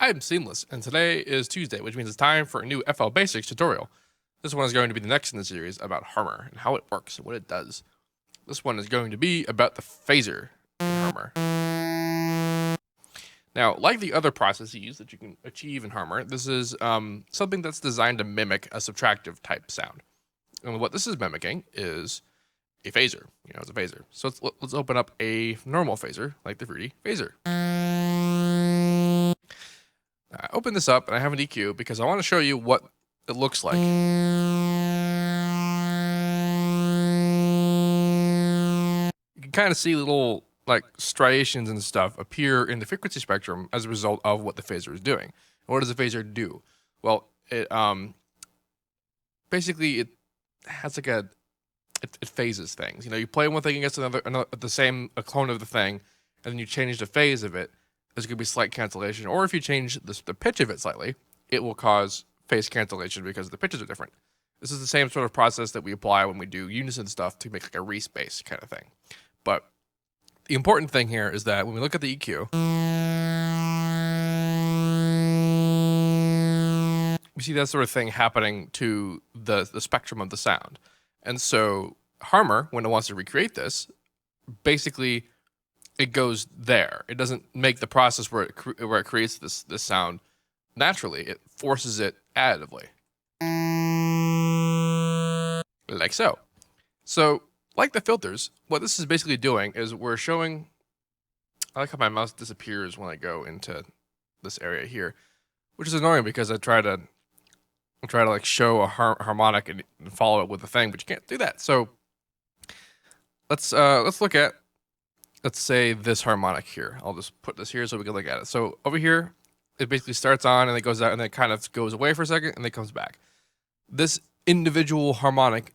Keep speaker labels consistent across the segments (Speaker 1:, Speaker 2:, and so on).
Speaker 1: I'm Seamless, and today is Tuesday, which means it's time for a new FL Basics tutorial. This one is going to be the next in the series about Harmor and how it works and what it does. This one is going to be about the phasor in Harmor. Now, like the other processes that you can achieve in Harmor, this is something that's designed to mimic a subtractive type sound. And what this is mimicking is a phasor. It's a phasor. So let's open up a normal phasor, like the fruity phasor. I open this up and I have an EQ because I want to show you what it looks like. You can kind of see little like striations and stuff appear in the frequency spectrum as a result of what the phasor is doing. And what does the phasor do? Well, it basically it has like it phases things. You play one thing against another a clone of the thing, and then you change the phase of it. There's going to be slight cancellation, or if you change the pitch of it slightly, it will cause phase cancellation because the pitches are different. This is the same sort of process that we apply when we do unison stuff to make like a respace kind of thing. But the important thing here is that when we look at the EQ, we see that sort of thing happening to the spectrum of the sound. And so Harmor, when it wants to recreate this, basically it goes there. It doesn't make the process where it creates this sound naturally. It forces it additively, like so. So, like the filters, what this is basically doing is we're showing. I like how my mouse disappears when I go into this area here, which is annoying because I try to like show a harmonic and follow it with a thing, but you can't do that. So let's look at. Let's say this harmonic here. I'll just put this here so we can look at it. So over here, it basically starts on and it goes out and then it kind of goes away for a second and then comes back. This individual harmonic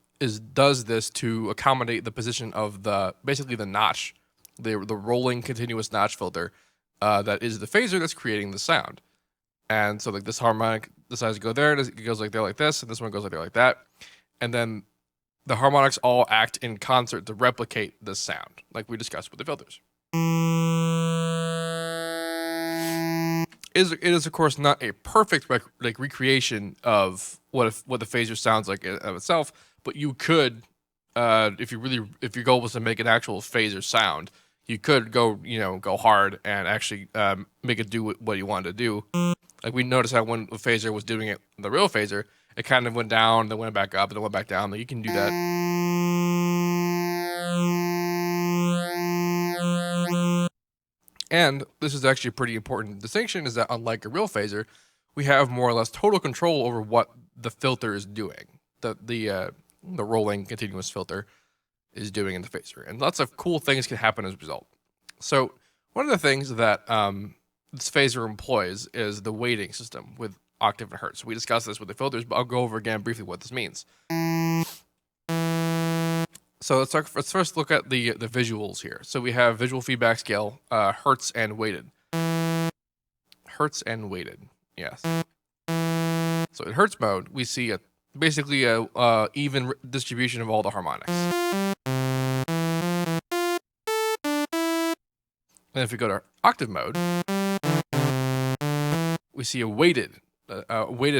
Speaker 1: does this to accommodate the position of basically the notch, the rolling continuous notch filter that is the phasor that's creating the sound. And so like this harmonic decides to go there, it goes like there like this, and this one goes like there like that. And then the harmonics all act in concert to replicate this sound, like we discussed with the filters. It is of course not a perfect recreation of what the phasor sounds like of itself, but you could, if your goal was to make an actual phasor sound, you could go hard and actually make it do what you wanted to do. Like we noticed how when the phasor was doing it, the real phasor, it kind of went down, then went back up, and then went back down. Like you can do that. And this is actually a pretty important distinction, is that unlike a real phasor, we have more or less total control over what the filter is doing. The rolling continuous filter is doing in the phasor. And lots of cool things can happen as a result. So one of the things that this phasor employs is the weighting system with octave and hertz. We discussed this with the filters, but I'll go over again briefly what this means. So let's first look at the visuals here. So we have visual feedback scale, hertz and weighted. Hertz and weighted, yes. So in hertz mode, we see basically a even distribution of all the harmonics. And if we go to octave mode, we see a weighted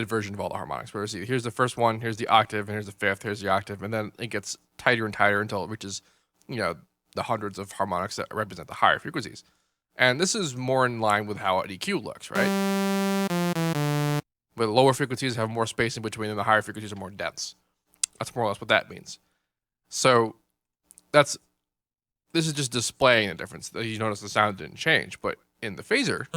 Speaker 1: version of all the harmonics. Where we see here's the first one, here's the octave, and here's the fifth, here's the octave, and then it gets tighter and tighter until it reaches, the hundreds of harmonics that represent the higher frequencies. And this is more in line with how an EQ looks, right? Where the lower frequencies have more space in between, and the higher frequencies are more dense. That's more or less what that means. So this is just displaying the difference. You notice the sound didn't change, but in the phasor,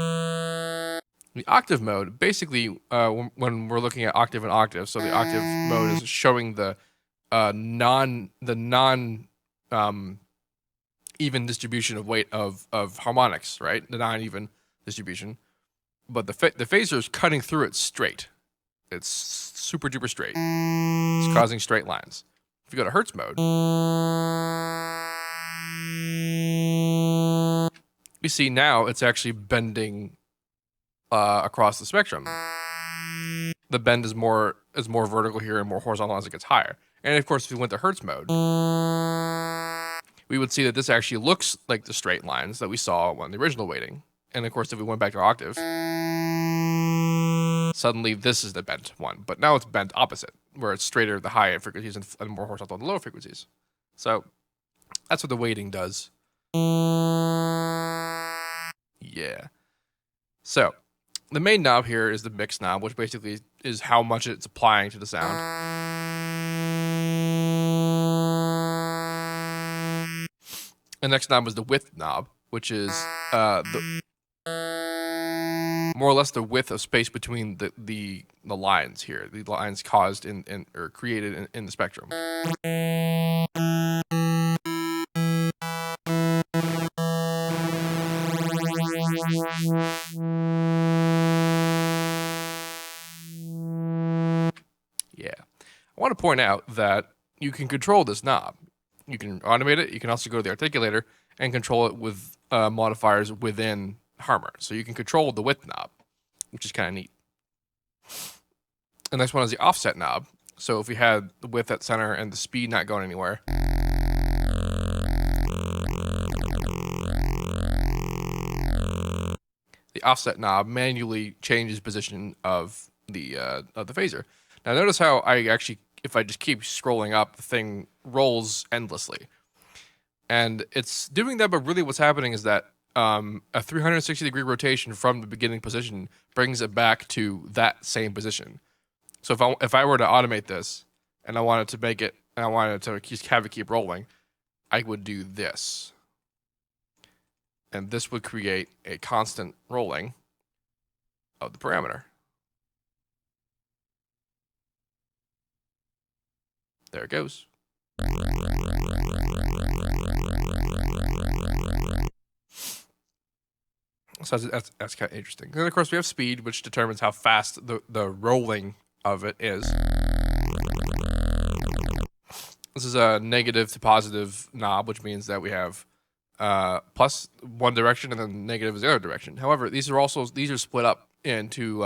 Speaker 1: the octave mode, basically, when we're looking at octave and octave, so the octave mode is showing the non even distribution of weight of harmonics, right? The non-even distribution, but the phasor is cutting through it straight. It's super duper straight. It's causing straight lines. If you go to hertz mode, we see now it's actually bending across the spectrum. The bend is more vertical here and more horizontal as it gets higher. And of course, if we went to hertz mode, we would see that this actually looks like the straight lines that we saw on the original weighting. And of course, if we went back to octave, suddenly this is the bent one. But now it's bent opposite, where it's straighter at the high frequencies and more horizontal on the low frequencies. So that's what the weighting does. Yeah. So the main knob here is the mix knob, which basically is how much it's applying to the sound. The next knob is the width knob, which is more or less the width of space between the lines here, the lines caused in or created in the spectrum. Yeah. I want to point out that you can control this knob. You can automate it. You can also go to the articulator and control it with modifiers within Harmor. So you can control the width knob, which is kind of neat. The next one is the offset knob. So if we had the width at center and the speed not going anywhere, the offset knob manually changes position of the phaser. Now notice how if I just keep scrolling up, the thing rolls endlessly. And it's doing that, but really what's happening is that a 360-degree rotation from the beginning position brings it back to that same position. So if I were to automate this and I wanted to make it, and I wanted to just have it keep rolling, I would do this. And this would create a constant rolling of the parameter. There it goes. So that's kind of interesting. Then of course we have speed, which determines how fast the rolling of it is. This is a negative to positive knob, which means that we have plus one direction and then negative is the other direction. However, these are split up into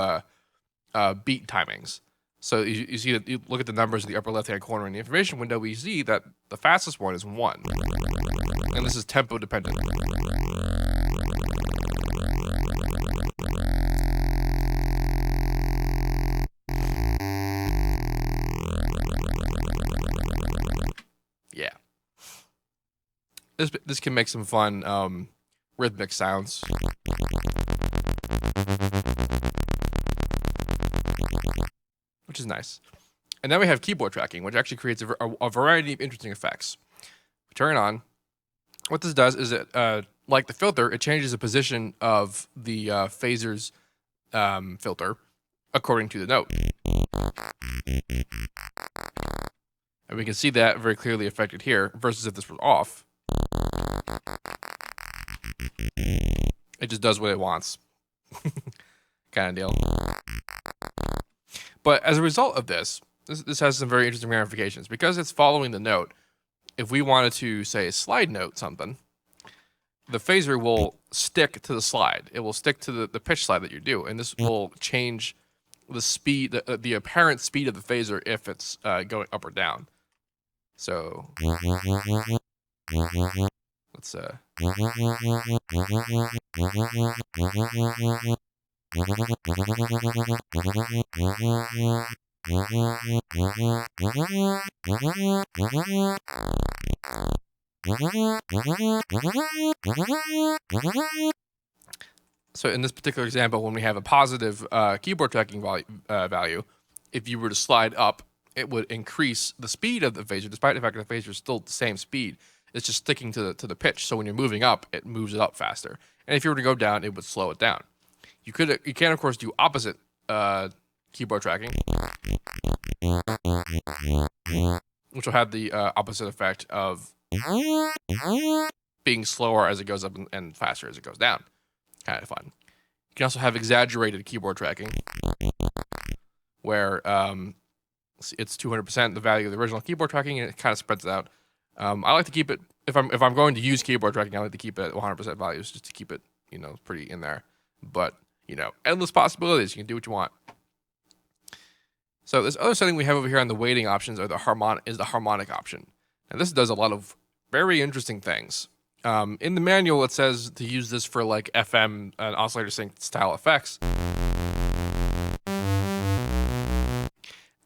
Speaker 1: beat timings. So you see that you look at the numbers in the upper left-hand corner in the information window, we see that the fastest one is 1. And this is tempo dependent. Yeah. This can make some fun rhythmic sounds. Which is nice. And then we have keyboard tracking, which actually creates a variety of interesting effects. Turn it on. What this does is it, like the filter, it changes the position of the phasors filter according to the note. And we can see that very clearly affected here, versus if this was off. It just does what it wants. Kind of deal. But as a result of this has some very interesting ramifications. Because it's following the note, if we wanted to, say, slide note something, the phaser will stick to the slide. It will stick to the pitch slide that you do. And this will change the speed, the apparent speed of the phaser if it's going up or down. So let's so in this particular example, when we have a positive keyboard tracking value, if you were to slide up, it would increase the speed of the phaser, despite the fact that the phaser is still the same speed. It's just sticking to the pitch. So when you're moving up, it moves it up faster. And if you were to go down, it would slow it down. You can of course do opposite keyboard tracking, which will have the opposite effect of being slower as it goes up and faster as it goes down. Kind of fun. You can also have exaggerated keyboard tracking, where it's 200% the value of the original keyboard tracking, and it kind of spreads it out. I like to keep it, if I'm going to use keyboard tracking, I like to keep it at 100% values, just to keep it, pretty in there. But, endless possibilities. You can do what you want. So this other setting we have over here on the weighting options is the harmonic option. Now this does a lot of very interesting things. In the manual, it says to use this for like FM and oscillator sync style effects.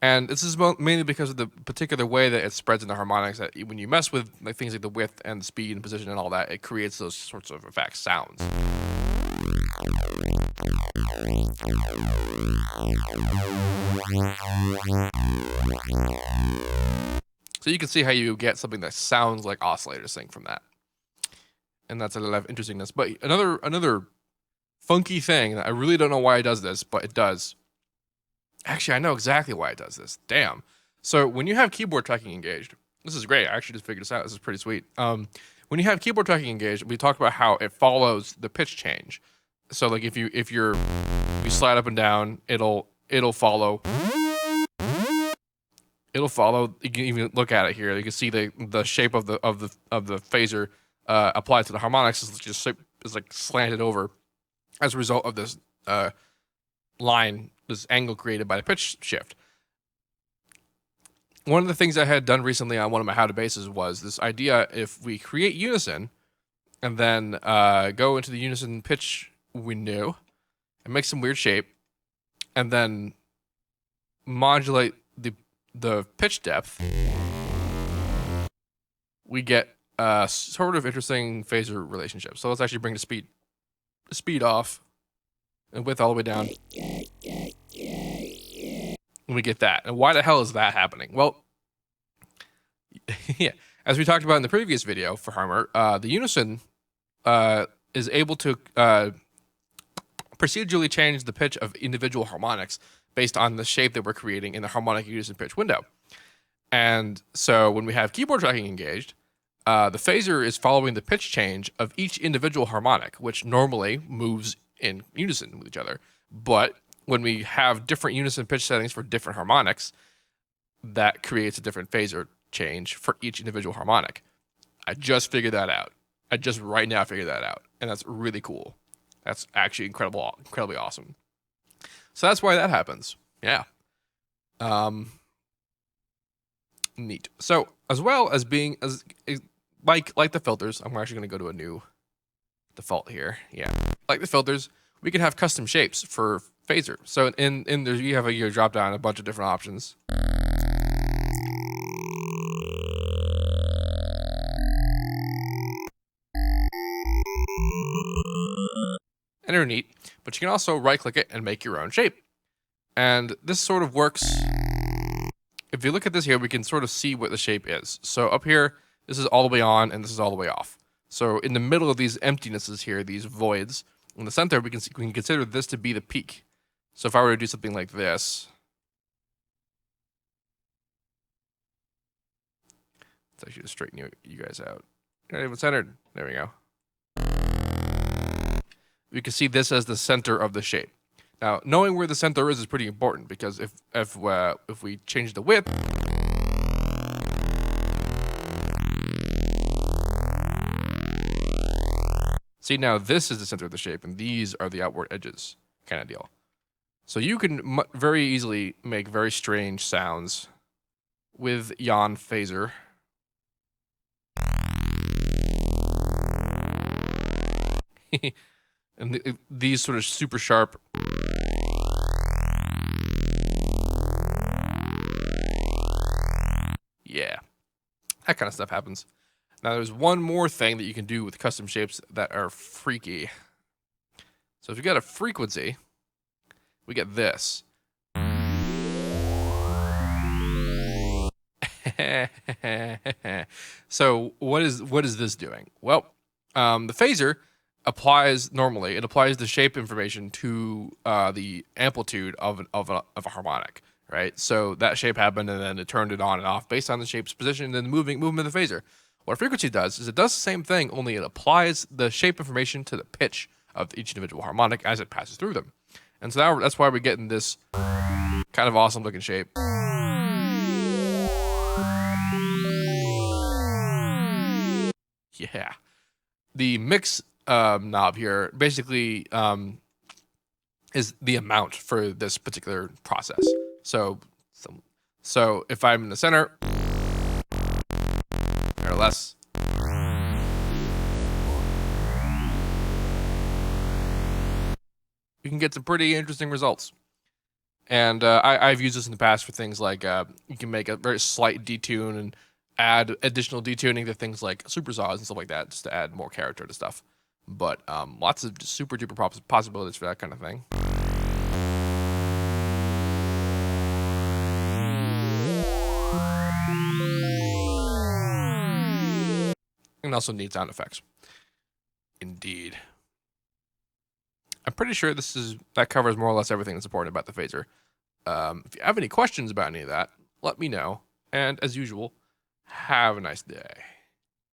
Speaker 1: And this is mainly because of the particular way that it spreads in the harmonics, that when you mess with like things like the width and the speed and position and all that, it creates those sorts of effects, sounds. So you can see how you get something that sounds like oscillators sing from that. And that's a lot of interestingness. But another funky thing that I really don't know why it does this, but it does. Actually, I know exactly why it does this. Damn. So when you have keyboard tracking engaged, this is great. I actually just figured this out. This is pretty sweet. When you have keyboard tracking engaged, we talked about how it follows the pitch change. So like if you slide up and down, it'll follow. It'll follow. You can even look at it here. You can see the shape of the phasor applied to the harmonics is like slanted over as a result of this line, this angle created by the pitch shift. One of the things I had done recently on one of my how to bases was this idea: if we create unison and then go into the unison pitch window and make some weird shape, and then modulate the pitch depth, we get a sort of interesting phasor relationship. So let's actually bring the speed off and width all the way down. And we get that. And why the hell is that happening? Well, yeah, as we talked about in the previous video for Harmor, the unison is able to procedurally change the pitch of individual harmonics based on the shape that we're creating in the harmonic unison pitch window. And so when we have keyboard tracking engaged, the phasor is following the pitch change of each individual harmonic, which normally moves in unison with each other. But when we have different unison pitch settings for different harmonics, that creates a different phasor change for each individual harmonic. I just figured that out. I just right now figured that out. And that's really cool. That's actually incredibly awesome. So that's why that happens. Yeah. Neat. So as well as being like the filters, I'm actually going to go to a new default here. Yeah. Like the filters, we can have custom shapes for phasor. So in there you have your drop down, a bunch of different options. And they're neat, but you can also right click it and make your own shape. And this sort of works. If you look at this here, we can sort of see what the shape is. So up here, this is all the way on and this is all the way off. So in the middle of these emptinesses here, these voids, in the center, we can consider this to be the peak. So if I were to do something like this, let's actually just straighten you guys out. Not even centered. There we go. We can see this as the center of the shape. Now, knowing where the center is pretty important, because if we change the width, see now this is the center of the shape, and these are the outward edges, kind of deal. So you can very easily make very strange sounds with yon phasor. And these sort of super sharp. Yeah, that kind of stuff happens. Now there's one more thing that you can do with custom shapes that are freaky. So if you got a frequency, we get this. So what is this doing? Well, the phasor applies the shape information to the amplitude of a harmonic, right? So that shape happened and then it turned it on and off based on the shape's position and the movement of the phasor. What a frequency does is it does the same thing, only it applies the shape information to the pitch of each individual harmonic as it passes through them. And so that's why we're getting this kind of awesome looking shape. Yeah. The mix knob here basically is the amount for this particular process. So if I'm in the center or less, you can get some pretty interesting results. And I've used this in the past for things like you can make a very slight detune and add additional detuning to things like super saws and stuff like that, just to add more character to stuff. But lots of just super duper possibilities for that kind of thing. And also neat sound effects. Indeed. I'm pretty sure that covers more or less everything that's important about the phaser. If you have any questions about any of that, let me know. And as usual, have a nice day.